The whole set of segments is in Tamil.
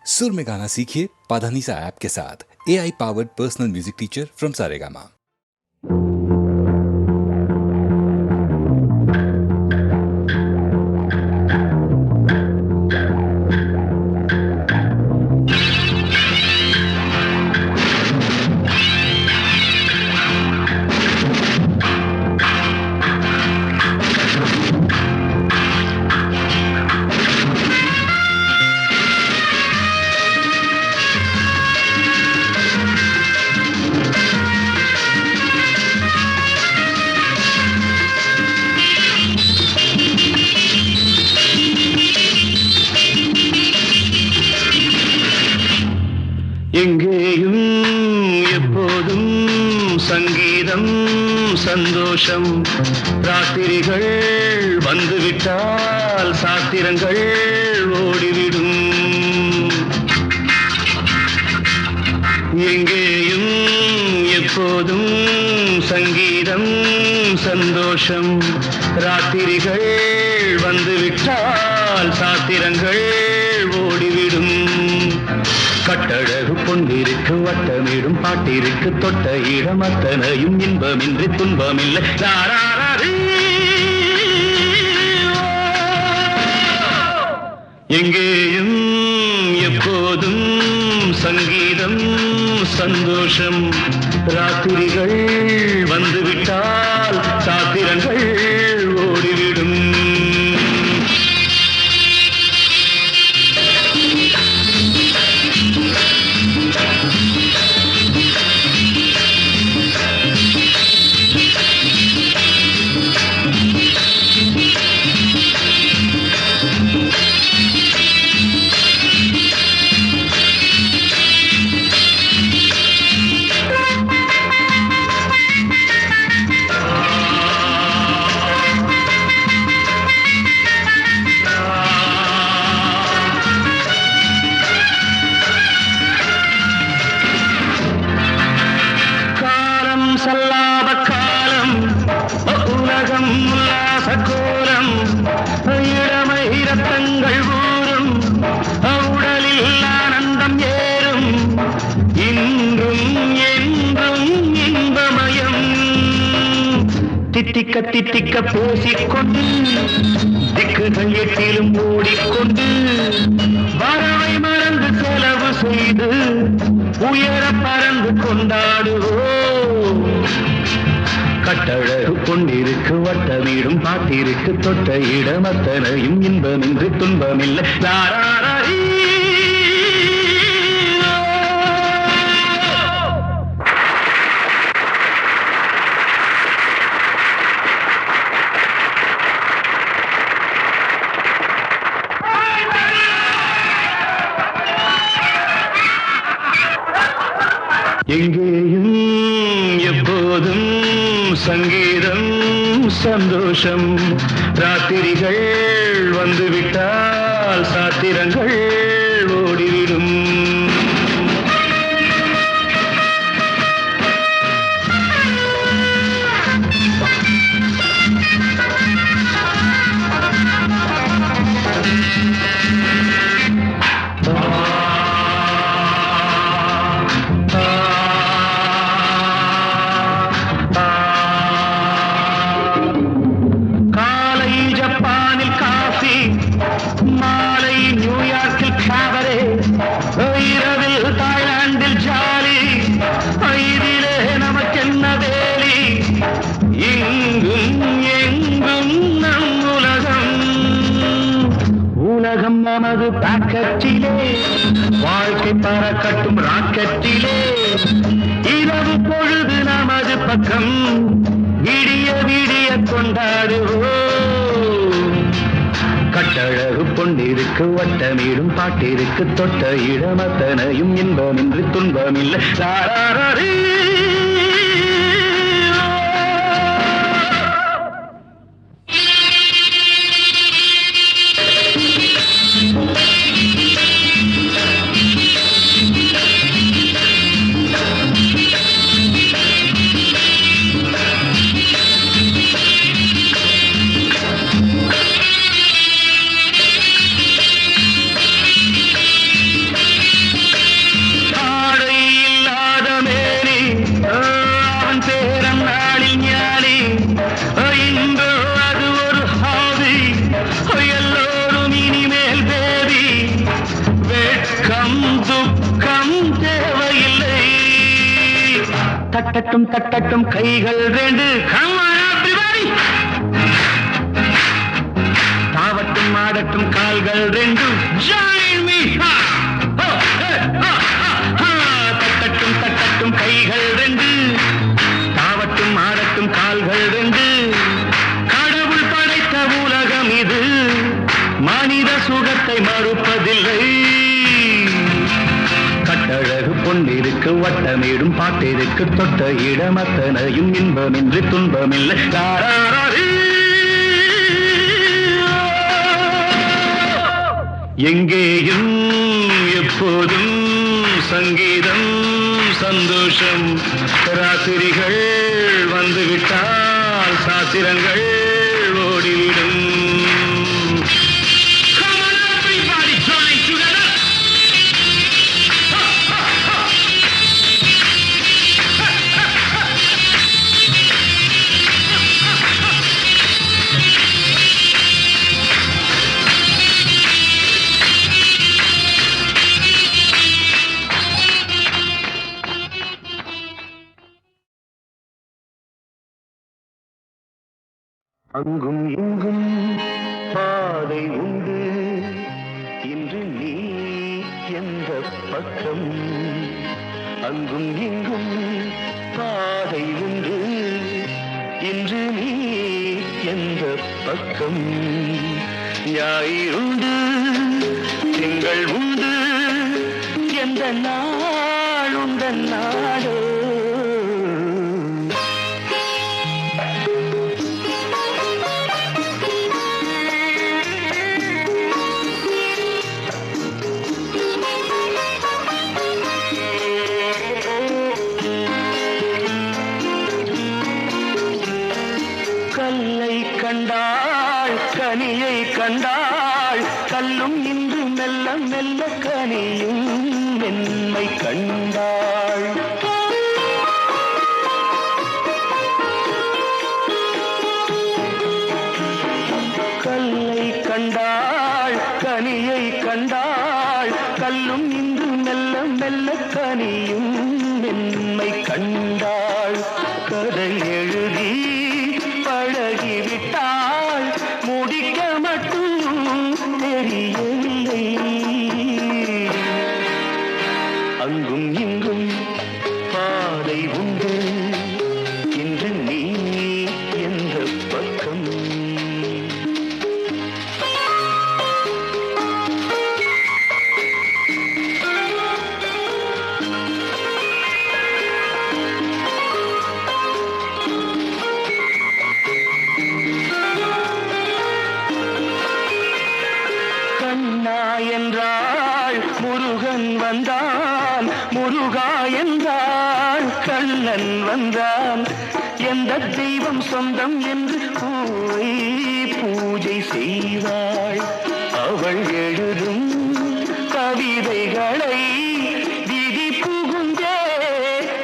सुर में गाना सीखिए पाधानीसा ऐप के साथ। AI powered personal music teacher from Saregama. எங்கேயும் எப்போதும் சங்கீதம் சந்தோஷம். ராத்திரிகள் வந்துவிட்டால் சாத்திரங்கள் ஓடிவிடும். எங்கேயும் எப்போதும் சங்கீதம் சந்தோஷம். ராத்திரிகள் வந்துவிட்டால் சாத்திரங்கள் ஓடிவிடும். கட்டழகு பொன்னிருக்கு வட்டமிடும் பாட்டிற்கு தொட்ட இடம் அத்தனையும் இன்பமின்றி துன்பமில்லை. எங்கேயும் எப்போதும் சங்கீதம் சந்தோஷம். ராத்திரிகள் வந்துவிட்டால் சாத்திரங்கள் ஓடிவிடும். சல்லாப காலம் உலகம் உல்லாச கோலம். இளமை ரத்தங்கள் ஊறும் உடலில் ஆனந்தம் ஏறும். இன்றும் என்றும் இன்பமயம். தித்திக்க தித்திக்க பேசிக்கொண்டு திக்குகள் எட்டிலும் ஓடிக்கொண்டு வரவை மறந்து செலவு செய்து உயர பறந்து கொண்டாடுவோம். கட்டழகு பொன்னிருக்கு வட்டமிடும் பாட்டிற்கு தொட்ட இடம் அத்தனையும் இன்பமின்றி துன்பமில்லை. எங்கேயும் எப்போதும் சங்கீதம் சந்தோஷம். ராத்திரிகள் வந்துவிட்டால் சாத்திரங்கள் ஓடிவிடும். மாலை நியூயார்க்கில் காபரே, இரவில் தாய்லாந்தில் ஜாலி. இதிலே நமக்கென்ன வேலி? இங்கும் எங்கும் நம் உலகம். உலகம் நமது பாக்கெட்டிலே, வாழ்க்கை பறக்கட்டும் ராக்கெட்டிலே. இரவு பொழுது நமது பக்கம், விடிய விடிய கொண்டாடுவோம். கட்டழகு பொன்னிருக்கு வட்டமிடும் பாட்டிற்கு தொட்ட இடம் அத்தனையும் இன்பமின்றி துன்பமில்லை. தட்டட்டும் தட்டட்டும் கைகள் ரெண்டு Come on everybody தாவட்டும் ஆடட்டும் கால்கள் ரெண்டு Join me தட்டட்டும் தட்டட்டும் கைகள் ரெண்டு தாவட்டும் ஆடட்டும் கால்கள் ரெண்டு கடவுள் படைத்த உலகம் இது மனித சுகத்தை மறுப்பதில்லை கட்டழகு பொன்னிருக்கு வட்டமேடும் பாட்டிற்கு தொட்ட இடம் அத்தனையும் இன்பமின்றி துன்பமில்லை எங்கேயும் எப்போதும் சங்கீதம் சந்தோஷம் ராத்திரிகள் வந்துவிட்டால் சாத்திரங்கள் ஓடிவிடும் அங்கும் இங்கும் பாதை உண்டு இன்று நீ எந்த பக்கம் அங்கும் இங்கும் பாதை உண்டு இன்று நீ எந்த பக்கம் ஞாயிறுண்டு திங்கள் உண்டு எந்த நாள் உந்த நாடு கண்டாள் கனியை கண்டாள் கல்லும் இன்று மெல்ல மெல்ல கனியும் மென்மை கண்டாள் கல்லை கண்டாள் கனியை கண்டாள் கல்லும் இன்று மெல்ல மெல்ல கனியும் மென்மை கண்டாள் கதை எழுதி பழகிவிட்டாள் முடிக்க மட்டும் தெரியவில்லை அங்கும் இங்கும் பாதை உண்டு இன்று நீ எந்த பக்கம் என்றாள் முருகன் வந்தான் முருகா என்றாள் கண்ணன் வந்தான் எந்த தெய்வம் சொந்தம் என்று கூறி பூஜை செய்தாள் அவள் எழுதும் கவிதைகளை விதி புகுந்தே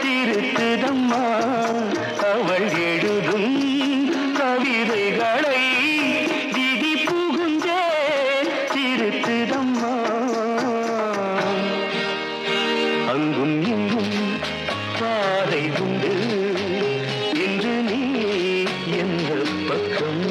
திருத்துதம்மா அவள் எழுதும் கவிதைகளை அங்கும் இங்கும் பாதை உண்டு இன்று நீ எந்த பக்கம்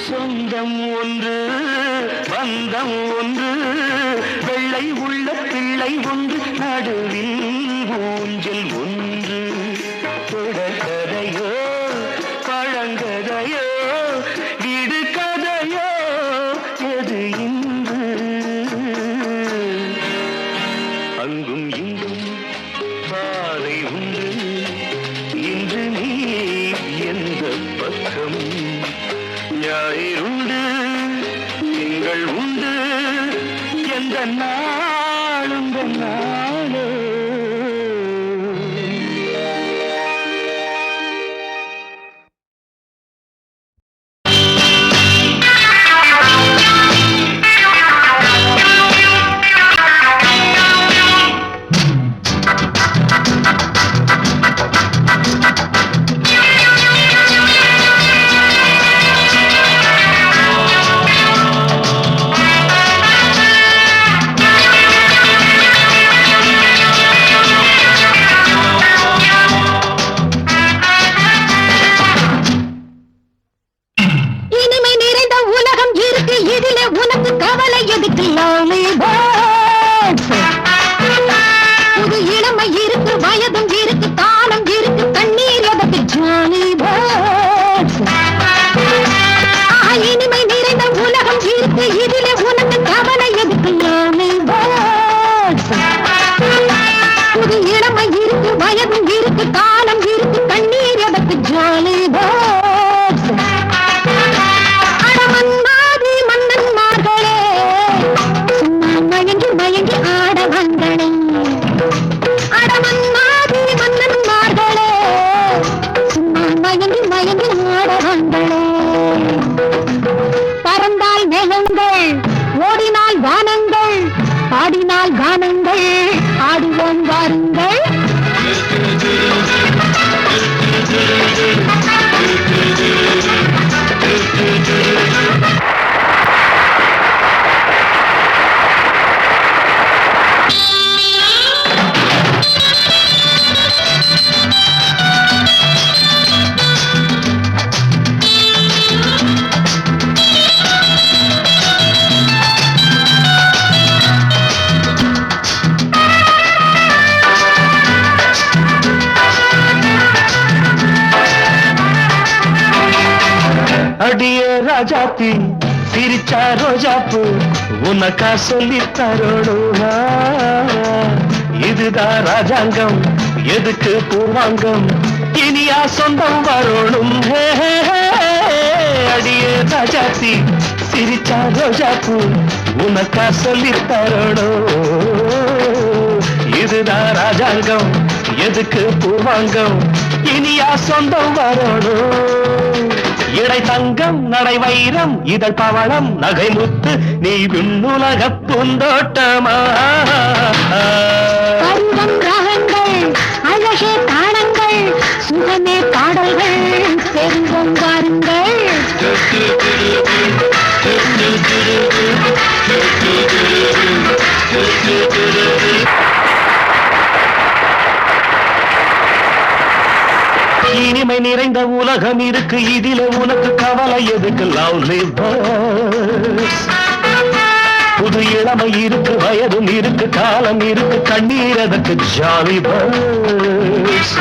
சொந்தம் ஒன்று பந்தம் ஒன்று வெள்ளை உள்ள பிள்ளை ஒன்று நடுவில் ஊஞ்சல் ஒன்று தொடர்கதையோ பழங்கதையோ விடு கதையோ எது இன்று அங்கும் இங்கும் பாதை உண்டு இன்று நீ எந்த பக்கம் ஞாயிறுண்டு திங்கள் உண்டு எந்த நாளும் நாளோ வானங்கள் பாடினால் கானங்கள் ஆடுவோம் வாருங்கள். அடிய ராஜாத்தி சிரிச்சா ரோஜாப்பு உனக்கா சொல்லி தரோடுவா. இதுதான் ராஜாங்கம் எதுக்கு பூர்வாங்கம் இனியா சொந்தம் வரணும். அடிய ராஜாத்தி சிரிச்சா ரோஜாப்பு உனக்கா சொல்லி தரோடும். இதுதான் ராஜாங்கம் எதுக்கு பூர்வாங்கம் இனியா சொந்தம் வரணும். இடை தங்கம் நடை வைரம் இதழ் பவளம் நகை முத்து நீ விண்ணுலக பூந்தோட்டமா. பருவம் ராகங்கள் அழகே தாளங்கள் சுகமே பாடல்கள் பெருங்கும் வாருங்கள். இனிமை நிறைந்த உலகம் இருக்கு இதில உனக்கு கவலை எதுக்கு? Lovely birds. புது இளமை இருக்கு வயதும் இருக்கு காலம் இருக்கு கண்ணீர் அதற்கு ஜாலி பேர்ட்ஸ்.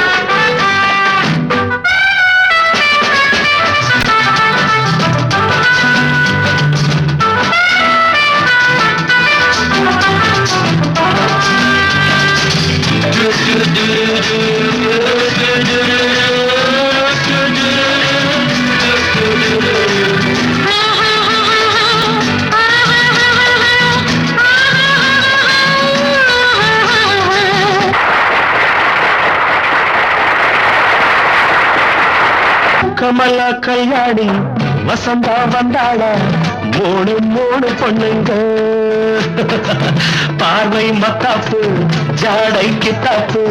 கமலா கல்யாணி வசந்தா வந்தாளா மூணு மூணு பொண்ணுங்க. பார்வை மத்தாப்பு ஜாடை கித்தாப்பு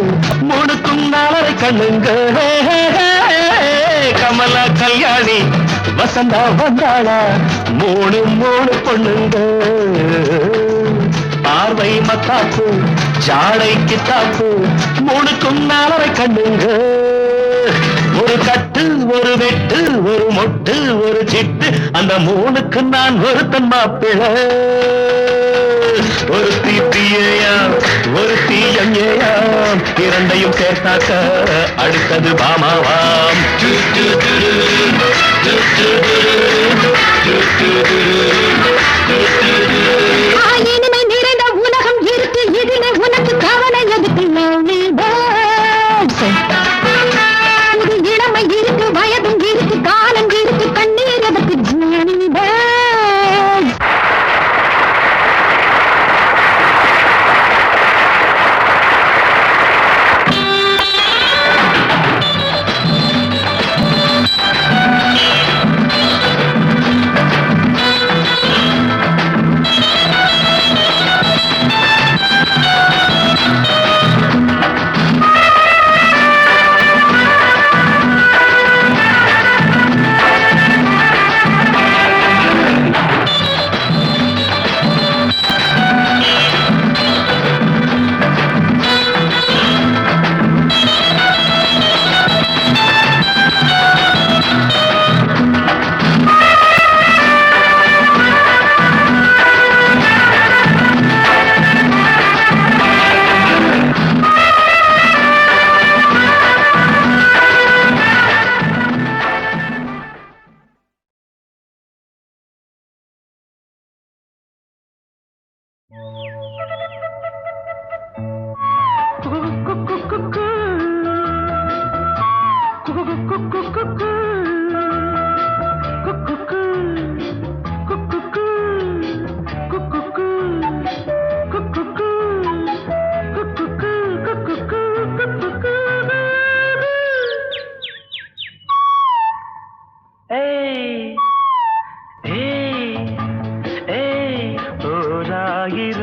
மூணுக்கும் நாளரை கண்ணுங்க. கமலா கல்யாணி வசந்தா வந்தாளா மூணு மூணு பொண்ணுங்க. பார்வை மத்தாப்பு ஜாடை கித்தாப்பு மூணுக்கும் நாளரை கண்ணுங்க. ஒரு கட்டு ஒரு வெட்டு ஒரு மொட்டு ஒரு சிட்டு அந்த மூணுக்கு நான் ஒருத்தன் மாப்பிள்ளை. ஒரு தீப்பியாம் ஒரு தீயஞ்ஞையாம் இரண்டையும் சேர்த்தாக்க அடுத்தது பாமாவாம். இனிமை நிறைந்த உலகம் இருக்கு இதிலே உனக்கு கவலை எதுக்கு? புது இளமை இருக்கு வயதும் இருக்கு காலம் இருக்கு கண்ணீர் எதுக்கு? Jolly birds.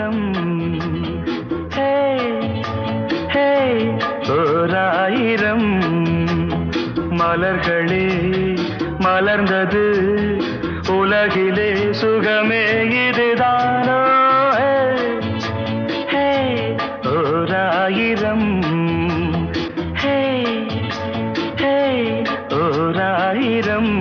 ஆயிரம் ஹே ஹே ஓராயிரம் மலர்களே மலர்ந்தது உலகிலே சுகமே இதுதானோ ஹே ஓராயிரம் ஹே ஹே ஓராயிரம்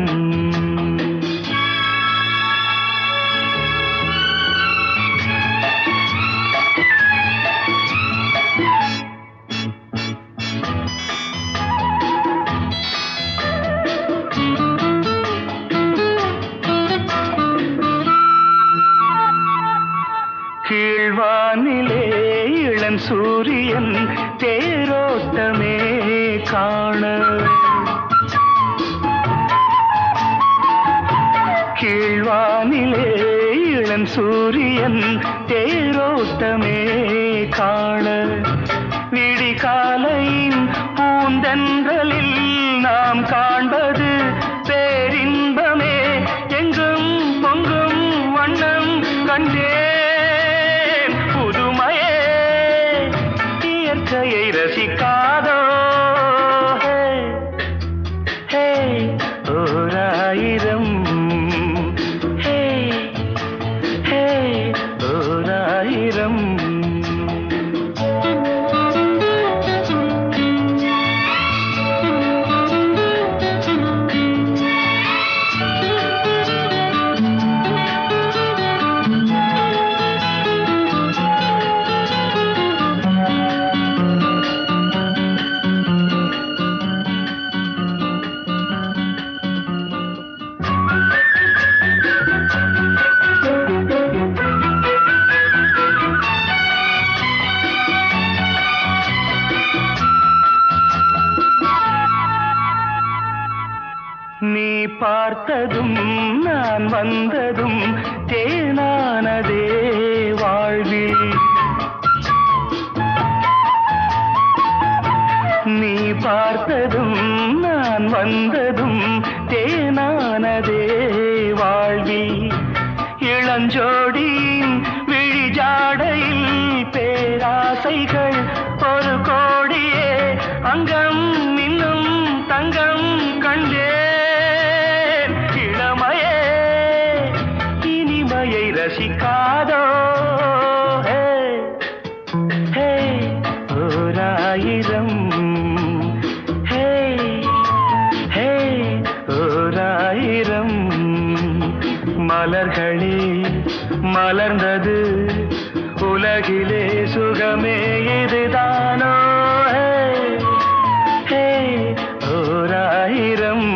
கீழ்வானிலே இளம் சூரியன் தேரோட்டமே காண கீழ்வானிலே இளம் சூரியன் தேரோட்டமே காண விடிகாலையின் பூந்தென்றலில் நாம் காண்பது பேரின்பமே எங்கும் பொங்கும் வண்ணம் கண்டே இயற்கையை ரசிக்காதோ ஹே ஓராயிரம் ஹே ஹே ஓராயிரம் நீ பார்த்ததும் நான் வந்ததும் தேனானதே வாழ்வில் நீ பார்த்ததும் நான் வந்ததும் தேனானதே வாழ்வில் இளஞ்சோடியின் விழிஜாடையில் பேராசைகள் ஒரு கோடியே அங்கம் இன்னும் தங்கம் கண்டே ரசிக்காதோ ஹே ஹே ஓராயிரம் ஹே ஹே ஓராயிரம் மலர்களே மலர்ந்தது உலகிலே சுகமே இதுதானோ ஹே ஓராயிரம்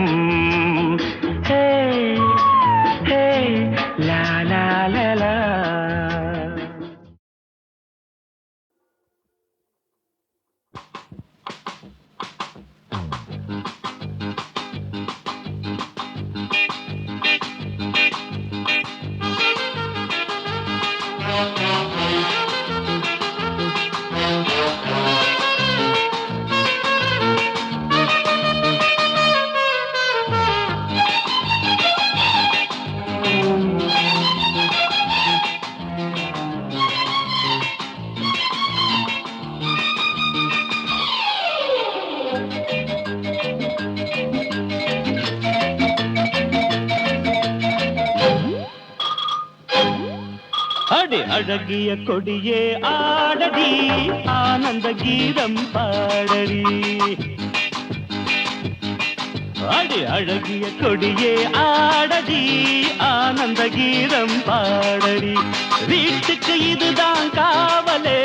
ஹே ஹே லா லா லா லா. அழகிய கொடியே ஆடடி ஆனந்த கீதம் பாடடி அடி அழகிய கொடியே ஆடடி ஆனந்த கீதம் பாடடி வீட்டுக்கு இதுதான் காவலே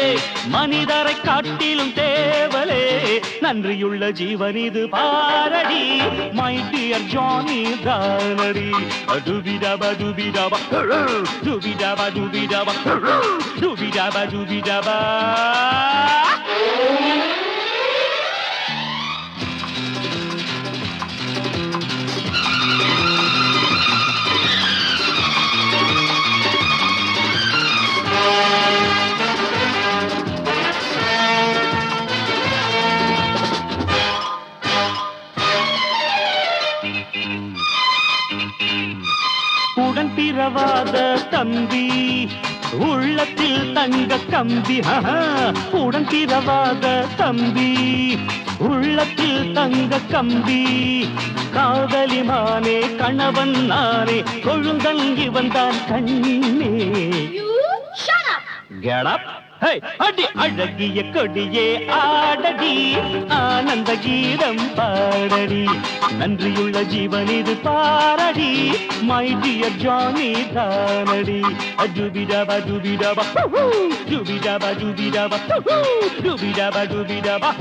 மனிதரை காட்டிலும் தேவலே நன்றியுள்ள ஜீவன் இது பாரடி மை டியர் ஜானி தானடி டுபிடபா டுபிடபா டுபிடபா டுபிடபா டுபிடபா டுபிடபா உடன் பிறவாத தம்பி உள்ளத்தில் தங்க கம்பி உடன் பிறவாத தம்பி உள்ளத்தில் தங்க கம்பி காதலிமானே கணவன் நானே கொழுந்தன் இவன் தான் கண்ணே. Get up! Hey, அடி அழகிய கொடியே ஆடடி ஆனந்த கீதம் பாடடி நன்றியுள்ள ஜீவன் இது பாரடி மை டியர் ஜானி தானடி அஜுபிடபா ஜுபிடபா ஜுபிடபா ஜுபிடபா ஜுபிடபா ஜுபிடபா.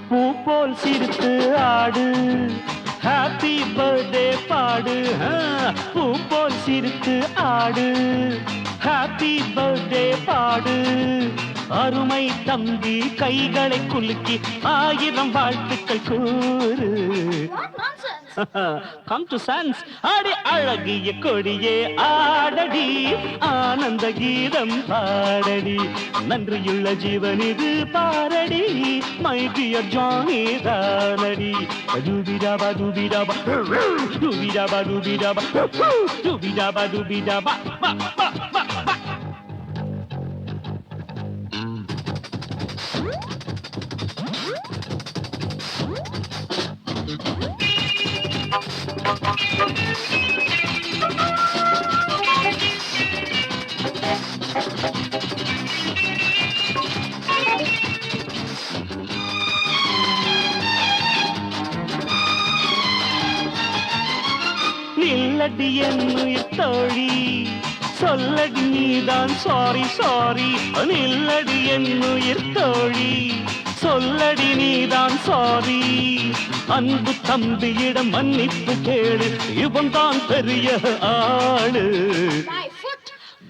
பூ போல் சிரித்து ஆடு ஹாப்பி பர்த்டே பாடு பூ போல் சிரித்து ஆடு ஹாப்பி பர்த்டே பாடு அருமை தம்பி கைகளை குலுக்கி 1000 வாழ்த்துக்கள் கூறு. Come to sense. அடி அழகிய கொடியே ஆடடி ஆனந்த கீதம் பாடடி நன்றியுள்ள ஜீவன் இது பாரடி மை டியர் ஜானி தானடி ஜூபிடாபா ஜூபிடாபா ஜூபிடாபா ஜூபிடாபா ஜூபிடாபா ஜூபிடாபா. நில்லடி என்னுயிர் தோழி சொல்லடி நீதான் சாரி சாரி நில்லடி என்னுயிர் தோழி சொல்லடி நீதான் சாரி அன்பு தம்பியிடம் மன்னிப்பு கேளு இவன் தான் பெரிய ஆளு.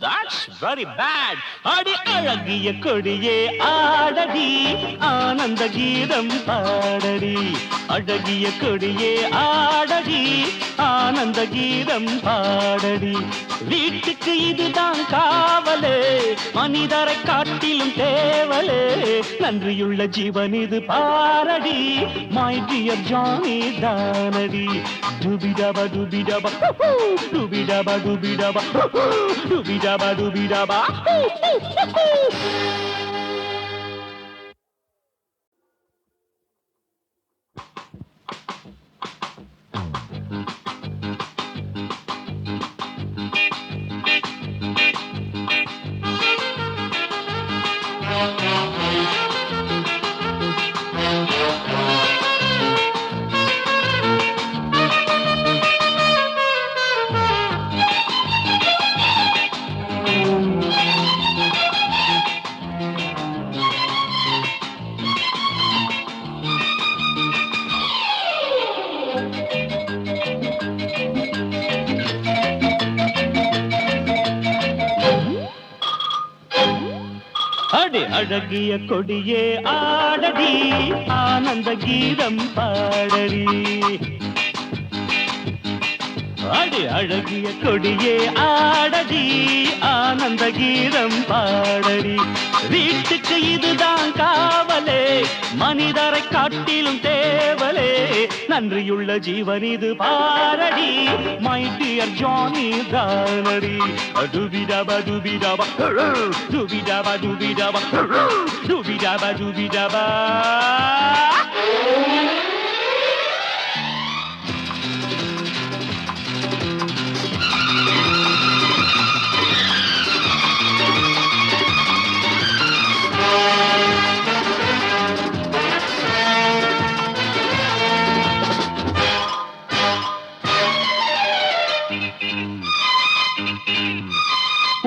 That's very bad. அடி அழகிய கொடியே ஆடடி ஆனந்த கீதம் பாடடி அழகிய கொடியே ஆடடி ஆனந்த கீதம் பாடடி வீட்டுக்கு இதுதான் காவலே மனிதரை காட்டிலும் தேவலே நன்றியுள்ள ஜீவன் இது பாரடி மை டியர் ஜானி தானடி டுபிடபா டுபிடபா டுபிடபா டுபிடபா டுபிடபா டுபிடபா. அடி அழகிய கொடியே ஆடடி ஆனந்த கீதம் பாடடி அடி அழகிய கொடியே ஆடடி ஆனந்த கீதம் பாடடி வீட்டுக்கு இதுதான் காவலே மனிதரை காட்டிலும் தேவலே நன்றியுள்ள ஜீவன் இது பாரடி மை டியர் ஜானி தானடி டுபிடபா டுபிடபா டுபிடபா டுபிடபா டுபிடபா டுபிடபா.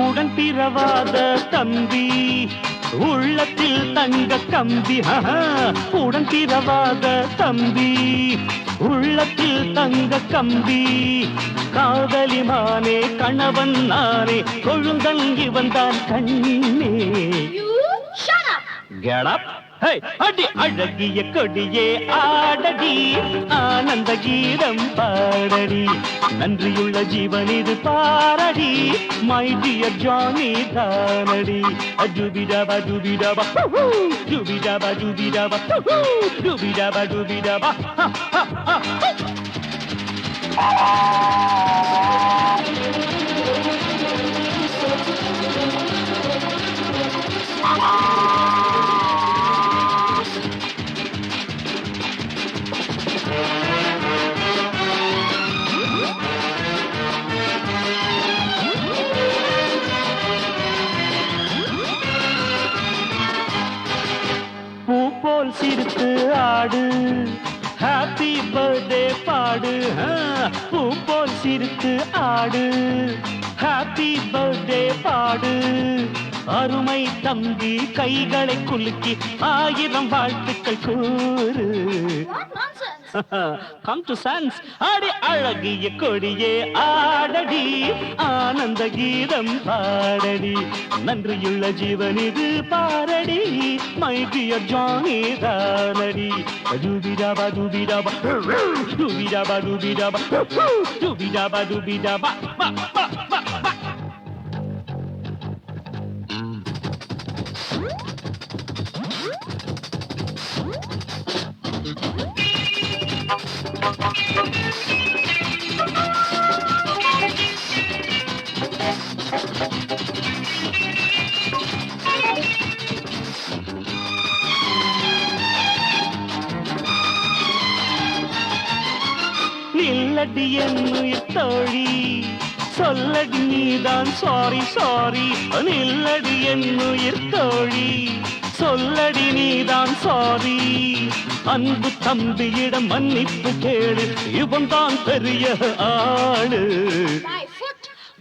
உடன் பிறவாத தம்பி உள்ளத்தில் தங்க கம்பி உடன் பிறவாத தம்பி உள்ளத்தில் தங்க கம்பி காதலிமானே கணவன் நானே கொழுந்தன் இவன் தான் கண்ணே. Get up. Hey, அடி அழகிய கொடியே ஆடடி ஆனந்த கீதம் பாடடி நன்றியுள்ள ஜீவன் இது பாரடி மை டியர் ஜானி தானடி அஜுபிடபா ஜுபிடபா ஜுபிடபா ஜுபிடபா ஜுபிடபா ஜுபிடபா பூ போல் சிரித்து ஆடு ஹாப்பி பர்த்டே பாடு பூ போல் சிரித்து ஆடு ஹாப்பி பர்த்டே பாடு அருமை தம்பி கைகளை குலுக்கி 1000 வாழ்த்துக்கள் கூறு Come to sense. அடி அழகிய கொடியே ஆடடி ஆனந்த கீதம் பாடடி நன்றியுள்ள ஜீவன் இது பாரடி மை டியர் ஜானி தானடி ஜுபிடபா ஜுபிடபா ஜுபிடபா ஜுபிடபா ஜுபிடபா ஜுபிடபா நில்லடி என்னுயிர் தோழி சொல்லடி நீதான் சாரி சாரி நில்லடி என்னுயிர் தோழி சொல்லடி நீதான் சாரி அன்பு தம்பியிடம் மன்னிப்பு கேளு இவன் தான் பெரிய ஆளு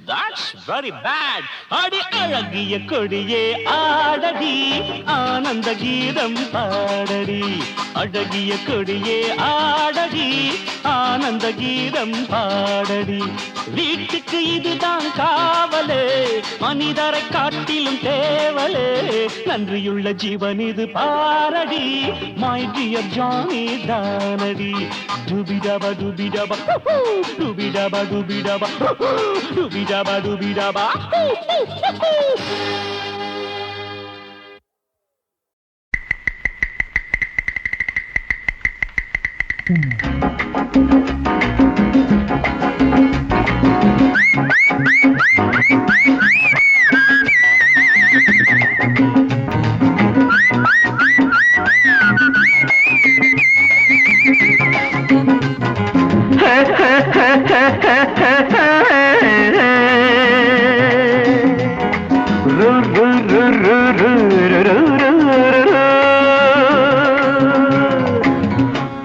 That's very bad. அடி அழகிய கொடியே ஆடடி ஆனந்த கீதம் பாடடி அழகிய கொடியே ஆடடி ஆனந்த கீதம் பாடடி வீட்டுக்கு இதுதான் காவலே மனிதரை காட்டிலும் தேவலே நன்றியுள்ள ஜீவன் இது பாரடி மை டியர் ஜானி தானடி டுபிடபா டுபிடபா டுபிடபா டுபிடபா டுபிடபா டுபிடபா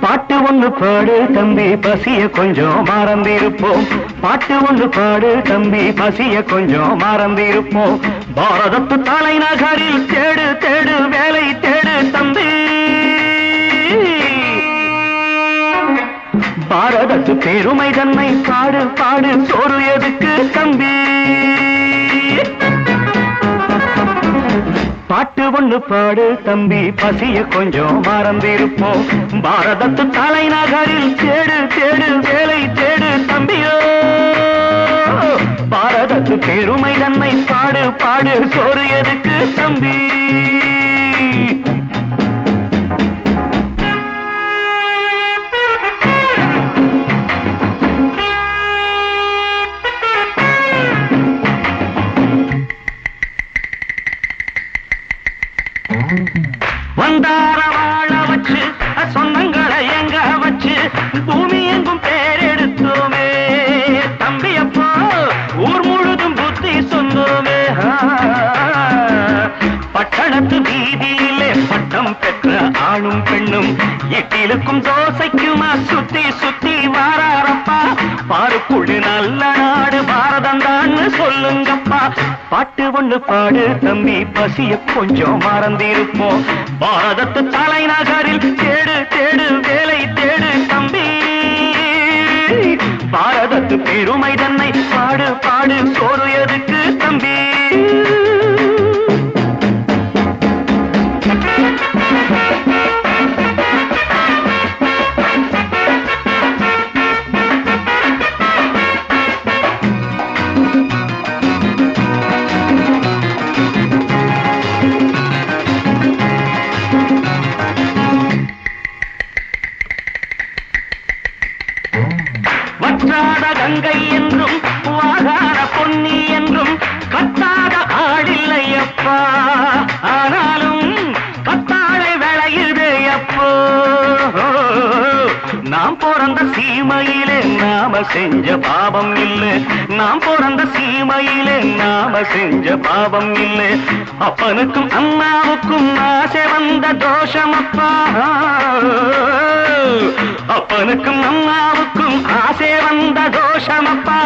பாட்டு ஒண்ணு பாடு தம்பி பசிய கொஞ்சம் மறந்திருப்போம் பாட்டு ஒண்ணு பாடு தம்பி பசிய கொஞ்சம் மறந்திருப்போம் பாரதத்து தலைநகரில் தேடு தேடு வேலை தேடு தம்பி பாரதத்து பெருமை தன்னை பாடு பாடு சோறு எதுக்கு தம்பி பாட்டு ஒண்ணு பாடு தம்பி பசிய கொஞ்சம் மறந்திருப்போம் பாரதத்து தலைநகரில் தேடு தேடு வேலை தேடு தம்பியோ பாரதத்து பெருமை தன்னை பாடு பாடு சோறு எதுக்கு தம்பி வந்தார வாழ வச்சு சொந்தங்களை எங்க வச்சு பூமி எங்கும் பேரெடுத்தோமே தம்பியப்போ ஊர் முழுதும் புத்தி சொன்னோமே பட்டணத்து வீதியிலே பட்டம் பெற்ற ஆணும் பெண்ணும் எட்டிலுக்கும் தோசைக்குமா சுத்தி சுத்தி வாராரப்பா பாருக்குழு நல்ல நாடு பாரதம் தான் சொல்லுங்கப்பா பாட்டு ஒண்ணு பாடு தம்பி பசிய கொஞ்சம் மறந்திருப்போம் பாரதத்து தலைநகரில் தேடு தேடு வேலை தேடு தம்பி பாரதத்து பெருமை தன்னை பாடு பாடு சோறு எதுக்கு தம்பி கங்கை என்றும் வாகான பொன்னி என்றும் கத்தாத ஆடில்லை அப்பா, ஆனாலும் கத்தாழை விளையுது அப்போ. நாம் பிறந்த சீமையிலே நாம செஞ்ச பாவம் இல்லை, நாம் பிறந்த சீமையிலே நாம செஞ்ச பாவம் இல்லை. அப்பனுக்கும் அம்மாவுக்கும் ஆசை வந்த தோஷம் அப்பா, அப்பனுக்கும் அம்மாவுக்கும் ஆசை வந்த தோஷம் அப்பா.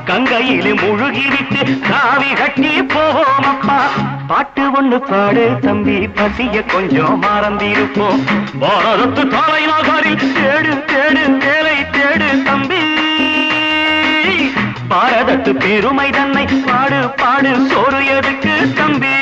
கங்கையிலே முழுகிவிட்டு காவி கட்டி போவோம் அப்பா. பாட்டு ஒண்ணு பாடு தம்பி, பசிய கொஞ்சம் மறந்திருப்போம். பாரதத்து தலைநகரில் தேடு தேடு வேலை தேடு தம்பி, பாரதத்து பெருமை தன்னை பாடு பாடு, சோறு எதுக்கு தம்பி.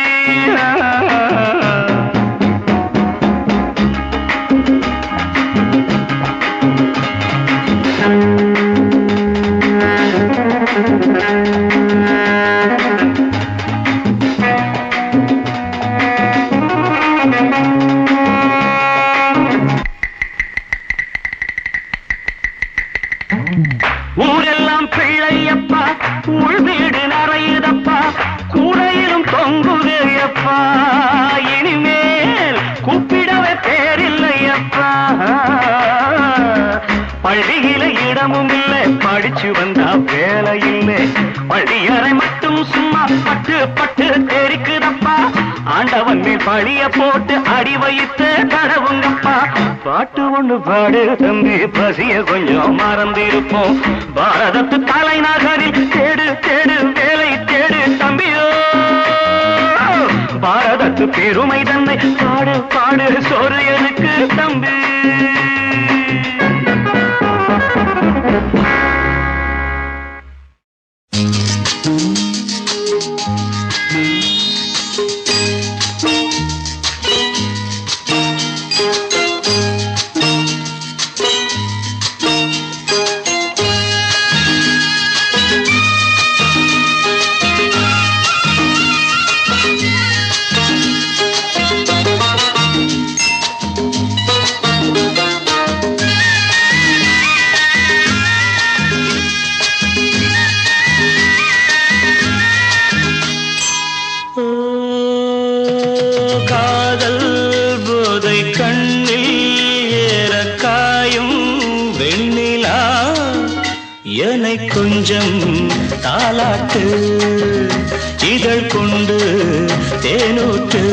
ஊரெல்லாம் பிள்ளையப்பா, உள் வீடு நிறையுதப்பா, கூடையிலும் தொங்குதையப்பா. இனிமேல் கூப்பிடவே பேரில்லையப்பா. பள்ளியில இடமும் இல்லை, படிச்சு வந்தா வேலை இல்லை. பள்ளியறை மட்டும் சும்மா பட்டு பட்டு தெரிக்குதப்பா. ஆண்டவன் மேல் பழிய போட்டு அடி வைத்து கடவுங்கப்பா. பாட்டு ஒண்ணு பாடு தம்பி, பசிய கொஞ்சம் மறந்திருப்போம். பாரதத்து தலைநகரில் தேடு தேடு வேலை தேடு தம்பியோ, பாரதத்து பெருமை தன்னை பாடு பாடு, சோறு எதுக்கு தம்பி. கொஞ்சம் தாலாட்டு இதழ் கொண்டு தேனூட்டு.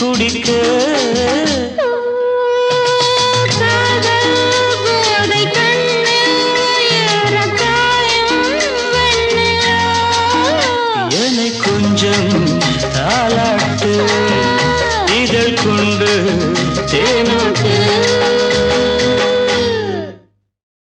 குடிக்க காதல் போதை கண்ணில் ஏறக்காயும் வெண்ணிலா. என்னை கொஞ்சம் தாலாட்டு இதழ் கொண்டு தேனோட்டு